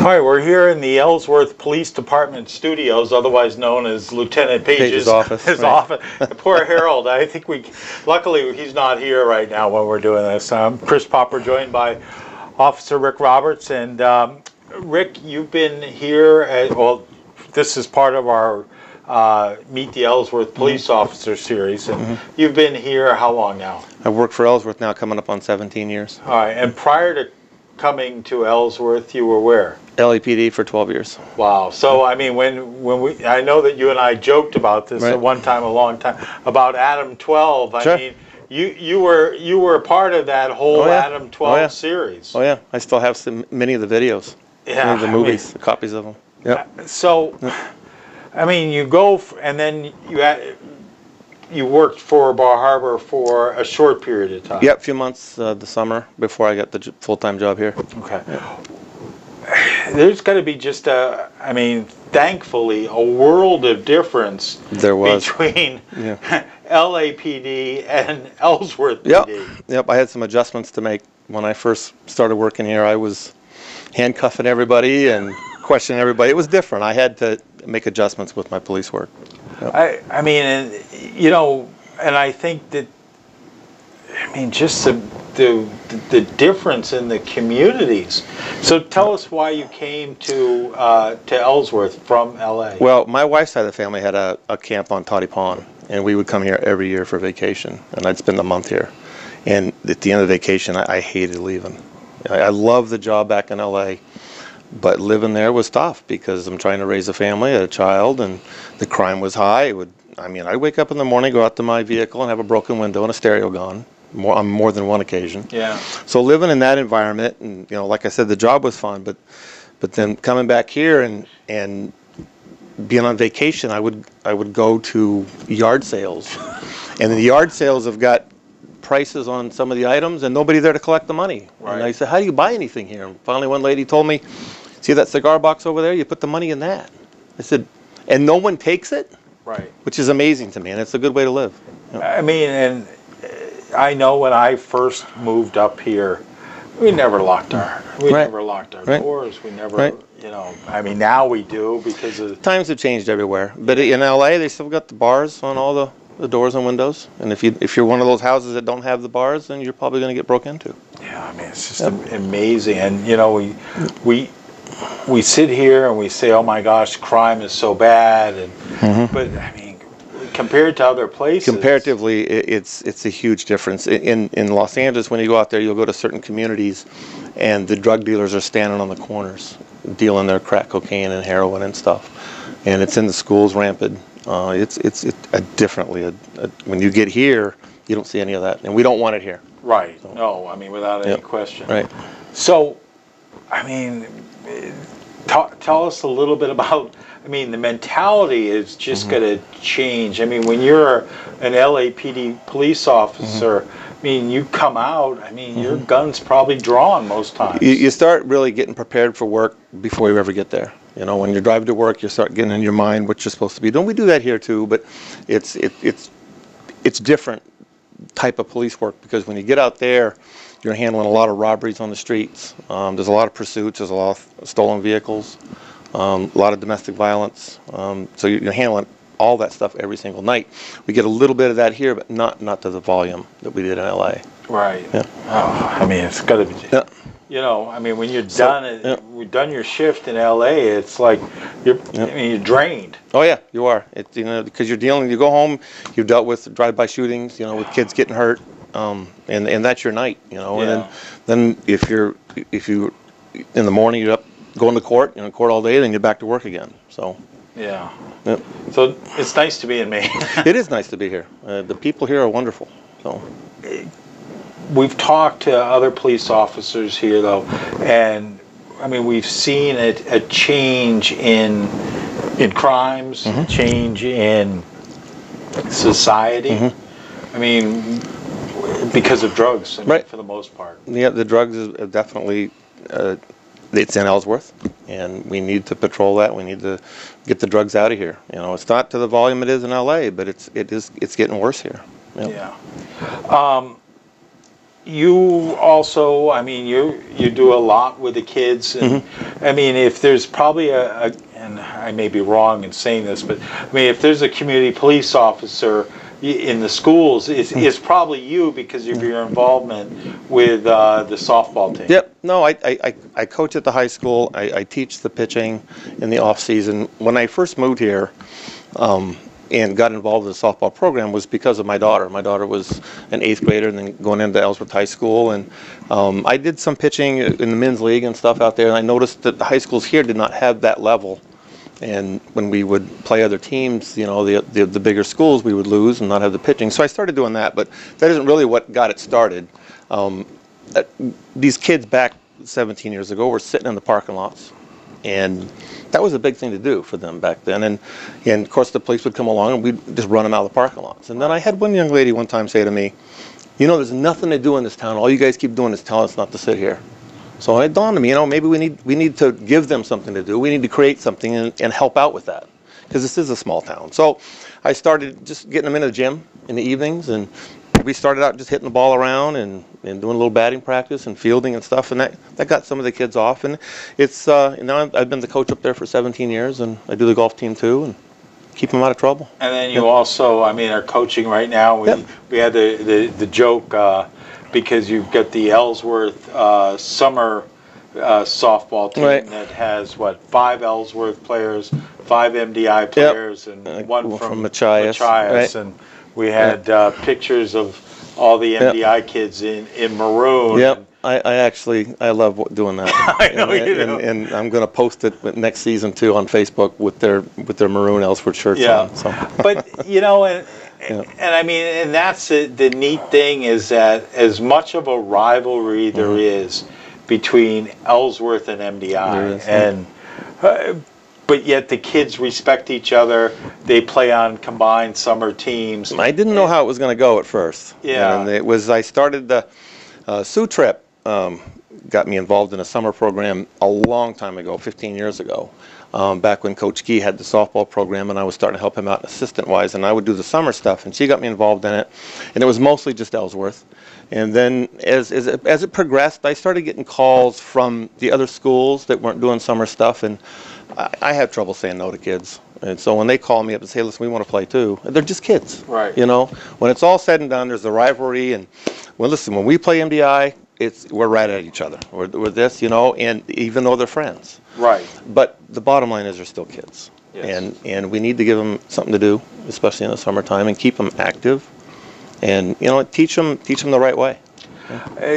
All right, we're here in the Ellsworth Police Department studios, otherwise known as Lieutenant Page's office. His office. Poor Harold. I think luckily he's not here right now while we're doing this. Chris Popper, joined by Officer Rick Roberts. And Rick, you've been here, well, this is part of our Meet the Ellsworth Police Officer series. And you've been here how long now? I've worked for Ellsworth now coming up on 17 years. All right, and prior to coming to Ellsworth, you were where? LAPD for 12 years. Wow. So, I mean, I know that you and I joked about this at one time, a long time, about Adam 12. I mean, you were a part of that whole Adam 12 series. Oh, yeah. I still have many of the videos. Yeah. The movies, the copies of them. Yep. So, I mean, you go, and then you worked for Bar Harbor for a short period of time. Yep, a few months the summer before I got the full-time job here. Okay. Yep. There's got to be just I mean, thankfully, a world of difference between LAPD and Ellsworth PD. Yep, I had some adjustments to make. When I first started working here, I was handcuffing everybody and questioning everybody. It was different. I had to make adjustments with my police work. Yep. I mean, and, you know, and I think that, I mean, just the difference in the communities. So tell us why you came to Ellsworth from LA. Well, my wife's side of the family had a camp on Toddy Pond, and we would come here every year for vacation, and I'd spend a month here. And at the end of the vacation, I hated leaving. I loved the job back in LA, but living there was tough because I'm trying to raise a family, a child, and the crime was high. I'd wake up in the morning, go out to my vehicle, and have a broken window and a stereo gone. On more than one occasion. Yeah. So living in that environment, and like I said, the job was fun, but then coming back here and being on vacation, I would go to yard sales, and the yard sales have got prices on some of the items, and nobody there to collect the money. Right. And I said, how do you buy anything here? And finally, one lady told me, see that cigar box over there? You put the money in that. I said, and no one takes it. Right. Which is amazing to me, and it's a good way to live. I mean, and I know when I first moved up here, we never locked our doors. We never, you know. I mean, now we do because of times have changed everywhere. But in LA, they still got the bars on all the doors and windows. And if you're one of those houses that don't have the bars, then you're probably going to get broke into. Yeah, I mean, it's just amazing. And you know, we sit here and we say, oh my gosh, crime is so bad, and but I mean, compared to other places, comparatively, it's a huge difference. In Los Angeles, when you go out there, you'll go to certain communities, and the drug dealers are standing on the corners, dealing their crack cocaine and heroin and stuff, and it's in the schools rampant. It's differently. When you get here, you don't see any of that, and we don't want it here. Right. So, no, I mean, without any question. Right. So, I mean, tell us a little bit about. I mean, the mentality is just going to change. I mean, when you're an LAPD police officer, I mean, you come out, I mean, your gun's probably drawn most times. You start really getting prepared for work before you ever get there. You know, when you're driving to work, you start getting in your mind what you're supposed to be doing. We do that here too, but it's different type of police work because when you get out there, you're handling a lot of robberies on the streets. There's a lot of pursuits. There's a lot of stolen vehicles. A lot of domestic violence, so you're handling all that stuff every single night. We get a little bit of that here, but not to the volume that we did in LA. Right. Yeah. Oh, I mean, it's got to be. Yeah. You know, I mean, when you're done, we've done your shift in LA. It's like I mean, you're drained. Oh yeah, you are. It's because you go home, you've dealt with drive-by shootings, with kids getting hurt, and that's your night, and then if you in the morning you're up. Going to court, court all day, then you're back to work again. So, yeah. So it's nice to be in Maine. It is nice to be here. The people here are wonderful. So, we've talked to other police officers here, though, and I mean we've seen a change in crimes, change in society. I mean, because of drugs, I mean, for the most part. Yeah, the drugs is definitely. It's in Ellsworth, and we need to patrol that. We need to get the drugs out of here. It's not to the volume it is in LA, but it's getting worse here. Yeah. you also, I mean, you do a lot with the kids, and I mean, if there's probably and I may be wrong in saying this, but I mean, if there's a community police officer in the schools, it's probably you because of your involvement with the softball team. Yep. No, I coach at the high school. I teach the pitching in the off season. When I first moved here, and got involved in the softball program was because of my daughter. My daughter was an 8th grader and then going into Ellsworth High School. And I did some pitching in the men's league and stuff out there, and I noticed that the high schools here did not have that level. And when we would play other teams, you know, the bigger schools, we would lose and not have the pitching. So I started doing that, but that isn't really what got it started. These kids back 17 years ago were sitting in the parking lots, and that was a big thing to do for them back then. And of course the police would come along and we'd just run them out of the parking lots. And then I had one young lady one time say to me, you know, there's nothing to do in this town. All you guys keep doing is telling us not to sit here. So it dawned on me, you know, maybe we need to give them something to do. We need to create something and help out with that, because this is a small town. So I started just getting them into the gym in the evenings, and we started out just hitting the ball around and doing a little batting practice and fielding and stuff, and that got some of the kids off. And it's now I've been the coach up there for 17 years, and I do the golf team too, and keep them out of trouble. And then you also, I mean, are coaching right now. We had the joke because you've got the Ellsworth summer softball team that has 5 Ellsworth players, 5 MDI players, and one from Machias. Right. And we had pictures of all the MDI kids in maroon. Yep. I love doing that. I know you do. And I'm going to post it next season too on Facebook with their maroon Ellsworth shirts on. So. But you know, and I mean, and that's the neat thing is that as much of a rivalry there is between Ellsworth and MDI, and but yet the kids respect each other. They play on combined summer teams. I didn't know how it was going to go at first. Yeah. And I started the Sioux Trip got me involved in a summer program a long time ago, 15 years ago, back when Coach Gee had the softball program, and I was starting to help him out assistant-wise, and I would do the summer stuff, and she got me involved in it, and it was mostly just Ellsworth. And then as it progressed, I started getting calls from the other schools that weren't doing summer stuff, and I have trouble saying no to kids. And so when they call me up and say, listen, we want to play too, they're just kids. Right. You know, when it's all said and done, there's a rivalry. And, well, listen, when we play MDI, we're right at each other. We're this, you know, and even though they're friends. Right. But the bottom line is they're still kids. Yes. And we need to give them something to do, especially in the summertime, and keep them active. And, you know, teach them the right way.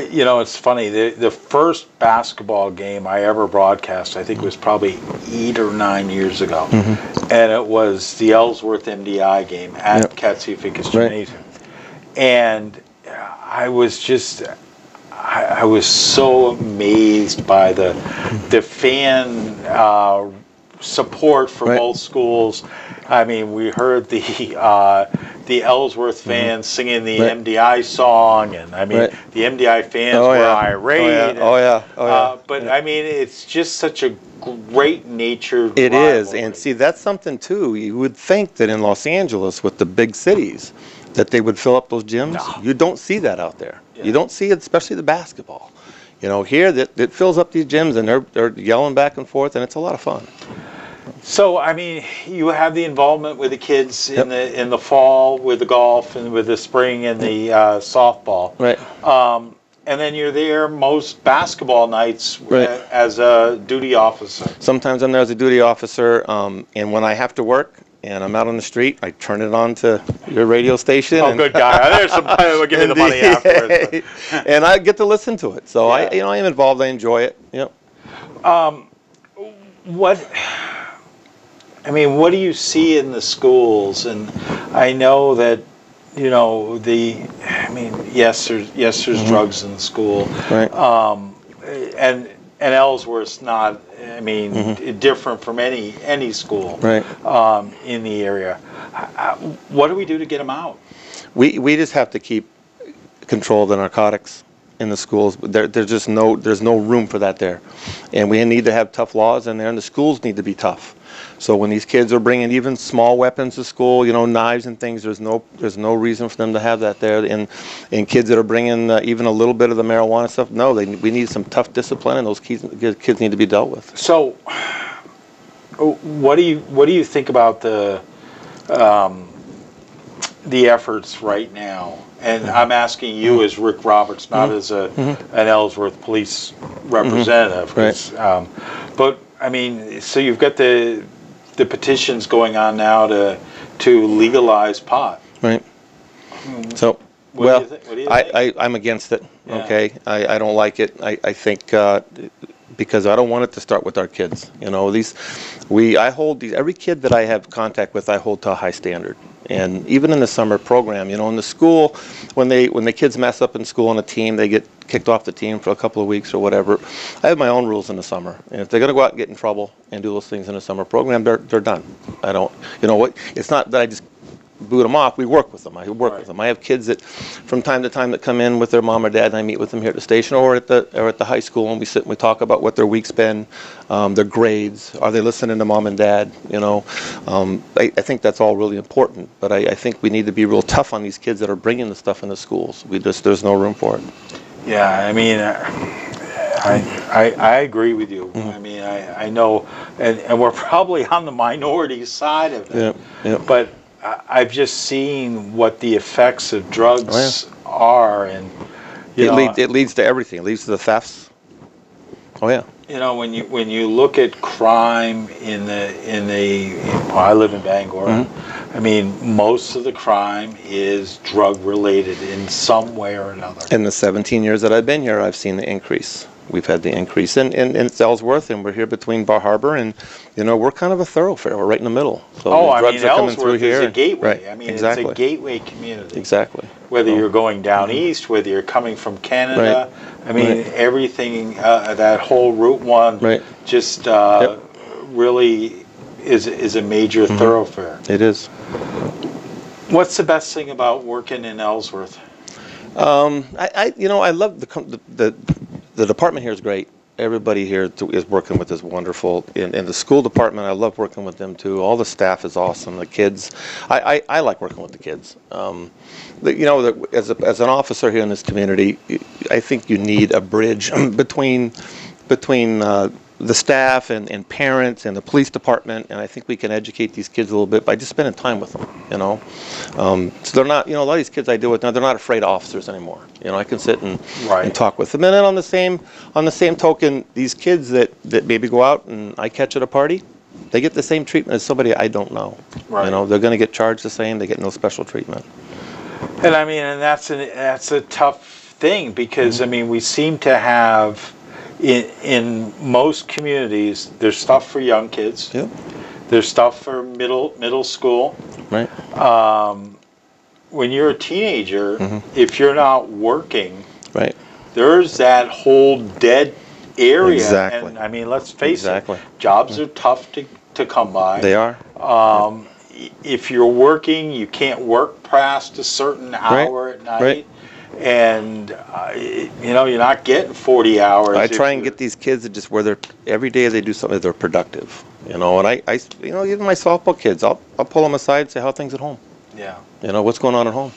You know, it's funny. The first basketball game I ever broadcast, I think it was probably 8 or 9 years ago, and it was the Ellsworth MDI game at Katsioufikis Gymnasium, and I was so amazed by the fan support for both schools. I mean, we heard the Ellsworth fans singing the MDI song, and I mean the MDI fans were irate. But I mean, it's just such a great natured It rivalry. is, and see, that's something too. You would think that in Los Angeles, with the big cities, that they would fill up those gyms. No. You don't see that out there. Yeah. You don't see it, especially the basketball. You know, here that fills up these gyms, and they're yelling back and forth, and it's a lot of fun. So, I mean, you have the involvement with the kids in the fall with the golf, and with the spring and the softball. Right. And then you're there most basketball nights as a duty officer. Sometimes I'm there as a duty officer, and when I have to work and I'm out on the street, I turn it on to your radio station. Oh, good guy. There's some. We'll give you the money afterwards. And I get to listen to it. So I am involved. I enjoy it. Yep. What do you see in the schools? And I know that, you know, yes, there's drugs in the school. Right. And Ellsworth's not, different from any school in the area. What do we do to get them out? We just have to keep control of the narcotics in the schools. There's no room for that there, and we need to have tough laws in there, and the schools need to be tough. So when these kids are bringing even small weapons to school, knives and things, there's no reason for them to have that there. And kids that are bringing even a little bit of the marijuana stuff, no, we need some tough discipline, and those kids need to be dealt with. So, what do you think about the efforts right now? And I'm asking you as Rick Roberts, not as an Ellsworth police representative. Right. But I mean, so you've got the petitions going on now to legalize pot. Right. What So, do you think? I'm against it. Yeah. Okay. I don't like it. I think because I don't want it to start with our kids. I hold every kid that I have contact with, I hold to a high standard. And even in the summer program, in the school, when the kids mess up in school on a team, they get kicked off the team for a couple of weeks or whatever. I have my own rules in the summer, and if they're going to go out and get in trouble and do those things in the summer program, they're done. I don't, it's not that I just boot them off. We work with them. I work with them. I have kids that, from time to time, that come in with their mom or dad, and I meet with them here at the station or at the high school, and we sit and we talk about what their week's been, their grades. Are they listening to mom and dad? I think that's all really important. But I think we need to be real tough on these kids that are bringing the stuff in the schools. There's no room for it. Yeah, I mean, I agree with you. I mean, I know, and we're probably on the minority side of it. Yeah. But I've just seen what the effects of drugs are, and it leads to everything. It leads to the thefts. Oh yeah. When you look at crime I live in Bangor. I mean, most of the crime is drug related in some way or another. In the 17 years that I've been here, I've seen the increase. We've had the increase, and it's Ellsworth, and we're here between Bar Harbor, and we're kind of a thoroughfare. We're right in the middle. So I mean, Ellsworth is a gateway. Right. I mean, exactly. It's a gateway community. Exactly. Whether you're going down east, whether you're coming from Canada, I mean, everything, that whole Route 1 just really is a major thoroughfare. It is. What's the best thing about working in Ellsworth? I love the department here is great. Everybody here is working with is wonderful. In the school department, I love working with them too. All the staff is awesome. The kids, I like working with the kids. As an officer here in this community, I think you need a bridge between the staff and parents and the police department, and I think we can educate these kids a little bit by just spending time with them. So they're not, a lot of these kids I deal with now, they're not afraid of officers anymore. I can sit and talk with them. And then on the same token, these kids that maybe go out and I catch at a party, they get the same treatment as somebody I don't know. Right. They're going to get charged the same. They get no special treatment. And I mean, and that's a tough thing because I mean, we seem to have. In most communities, there's stuff for young kids. Yep. There's stuff for middle school. Right. When you're a teenager, if you're not working, there's that whole dead area. Exactly. And I mean, let's face it, jobs are tough to come by. They are. If you're working, you can't work past a certain hour at night. Right. And you're not getting 40 hours. I try and get these kids to just where every day they do something they're productive. And I even my softball kids, I'll pull them aside and say how are things at home. Yeah. What's going on at home.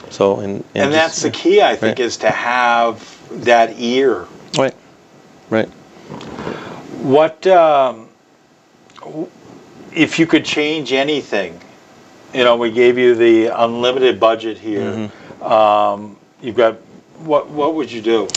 So and that's the key, I think, is to have that ear. Right. What if you could change anything? We gave you the unlimited budget here. You've got what would you do?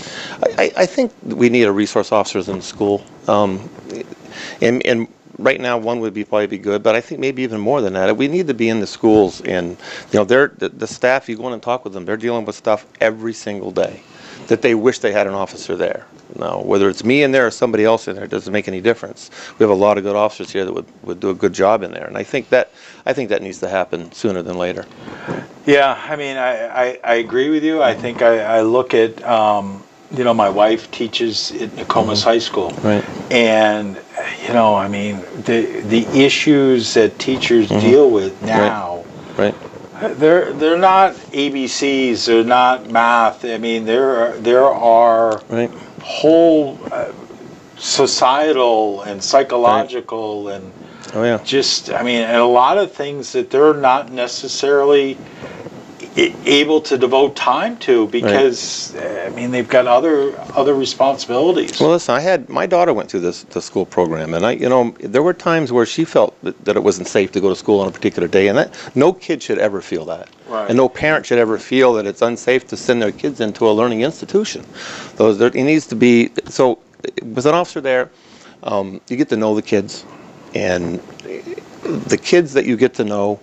I think we need a resource officers in the school, and right now one would probably be good, but I think maybe even more than that. We need to be in the schools, and the staff. You go in and talk with them. They're dealing with stuff every single day that they wish they had an officer there. Now, whether it's me in there or somebody else in there, it doesn't make any difference. We have a lot of good officers here that would do a good job in there, and I think that needs to happen sooner than later. Yeah, I mean, I agree with you. I think I look at, my wife teaches at Nokomis High School. Right. And, I mean, the issues that teachers deal with now, they're not ABCs, they're not math. I mean, there are whole societal and psychological and Oh yeah. Just, I mean, and a lot of things that they're not necessarily able to devote time to because, I mean, they've got other responsibilities. Well, listen, my daughter went through the school program, and there were times where she felt that it wasn't safe to go to school on a particular day, and no kid should ever feel that. Right. And no parent should ever feel that it's unsafe to send their kids into a learning institution. It needs to be, so with an officer there, you get to know the kids, and the kids that you get to know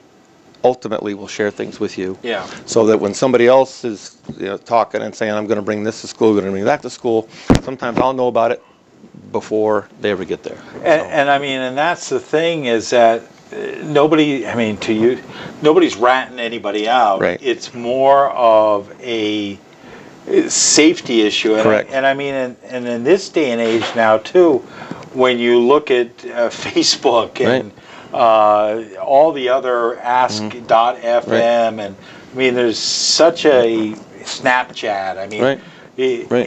ultimately will share things with you. Yeah. So that when somebody else is talking and saying, I'm going to bring this to school, I'm going to bring that to school, sometimes I'll know about it before they ever get there. And I mean, and that's the thing is that nobody's ratting anybody out. Right. It's more of a safety issue. Correct. And I mean, and in this day and age now too, when you look at Facebook and all the other Ask.fm, and I mean, there's such a Snapchat. I mean,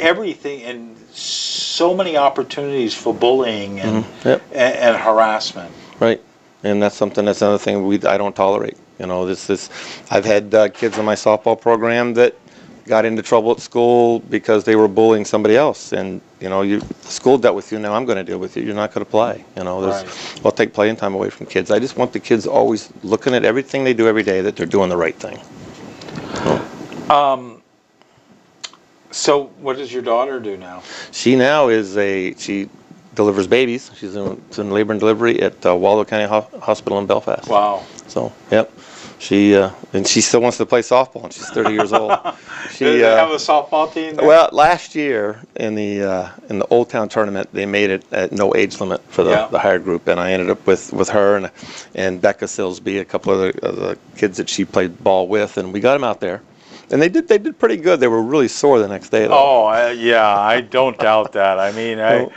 everything, and so many opportunities for bullying and harassment. Right, and that's another thing I don't tolerate. I've had kids in my softball program that got into trouble at school because they were bullying somebody else, and the school dealt with you. Now I'm going to deal with you. You're not going to play. I'll take playing time away from kids. I just want the kids always looking at everything they do every day that they're doing the right thing. So what does your daughter do now? She now she delivers babies. She's in labor and delivery at Waldo County Hospital in Belfast. Wow. So, yep. And she still wants to play softball, and she's 30 years old. Do they have a softball team there? Well, last year in the Old Town tournament, they made it at no age limit for the higher group, and I ended up with her and Becca Silsby, a couple of the kids that she played ball with, and we got them out there. And they did pretty good. They were really sore the next day, though. Oh, yeah, I don't doubt that. I mean, I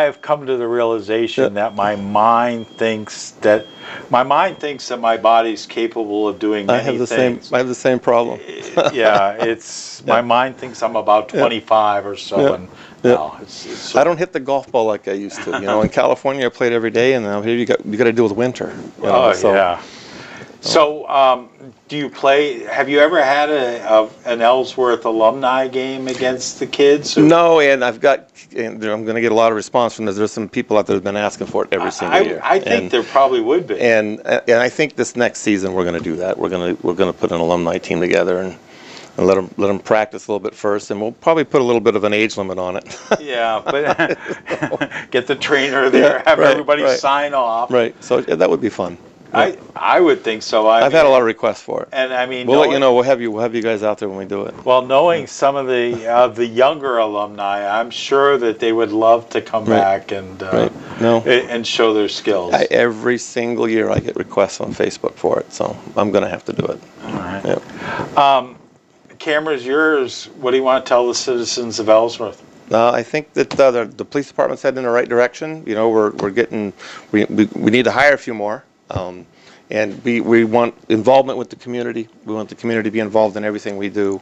have come to the realization that my mind thinks that my body's capable of doing many things. I have the same problem. My mind thinks I'm about 25 or so, and no, it's I don't hit the golf ball like I used to. In California, I played every day, and now here you got to deal with winter. So, do you play? Have you ever had an Ellsworth alumni game against the kids? Or? No, and I'm going to get a lot of response from this. There's some people out there that have been asking for it every single year. I think there probably would be. And I think this next season we're going to do that. We're going to put an alumni team together and let them practice a little bit first, and we'll probably put a little bit of an age limit on it. Yeah, but get the trainer there, have everybody sign off. Right. So that would be fun. I would think so. I've had a lot of requests for it, and I mean, we'll let you know. We'll have you guys out there when we do it. Well, knowing some of the younger alumni, I'm sure that they would love to come back and and show their skills. Every single year, I get requests on Facebook for it, so I'm going to have to do it. All right. Yep. Camera's yours. What do you want to tell the citizens of Ellsworth? I think that the police department's heading in the right direction. We need to hire a few more. And we want involvement with the community. We want the community to be involved in everything we do.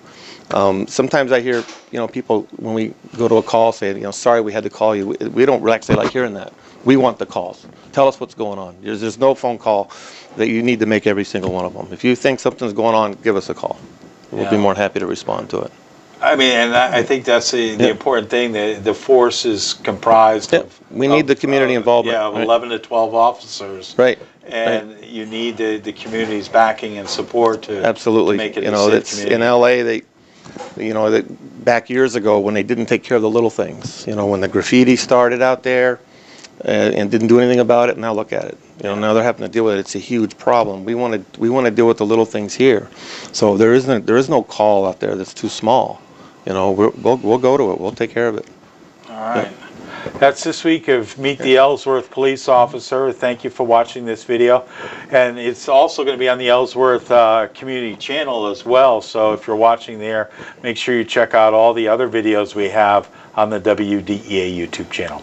Sometimes I hear, people when we go to a call say, sorry we had to call you. We don't actually like hearing that. We want the calls. Tell us what's going on. There's no phone call that you need to make every single one of them. If you think something's going on, give us a call. We'll be more than happy to respond to it. I mean, and I think that's the important thing. The force is comprised of... We need the community involvement. Yeah, of 11 to 12 officers. Right. And you need the community's backing and support to make it a safe community. In LA, back years ago when they didn't take care of the little things, when the graffiti started out there and didn't do anything about it, now look at it. Now they're having to deal with it. It's a huge problem. We want to deal with the little things here. So there is no call out there that's too small. We'll go to it. We'll take care of it. All right. That's this week of Meet the Ellsworth Police Officer. Thank you for watching this video. And it's also going to be on the Ellsworth Community Channel as well. So if you're watching there, make sure you check out all the other videos we have on the WDEA YouTube channel.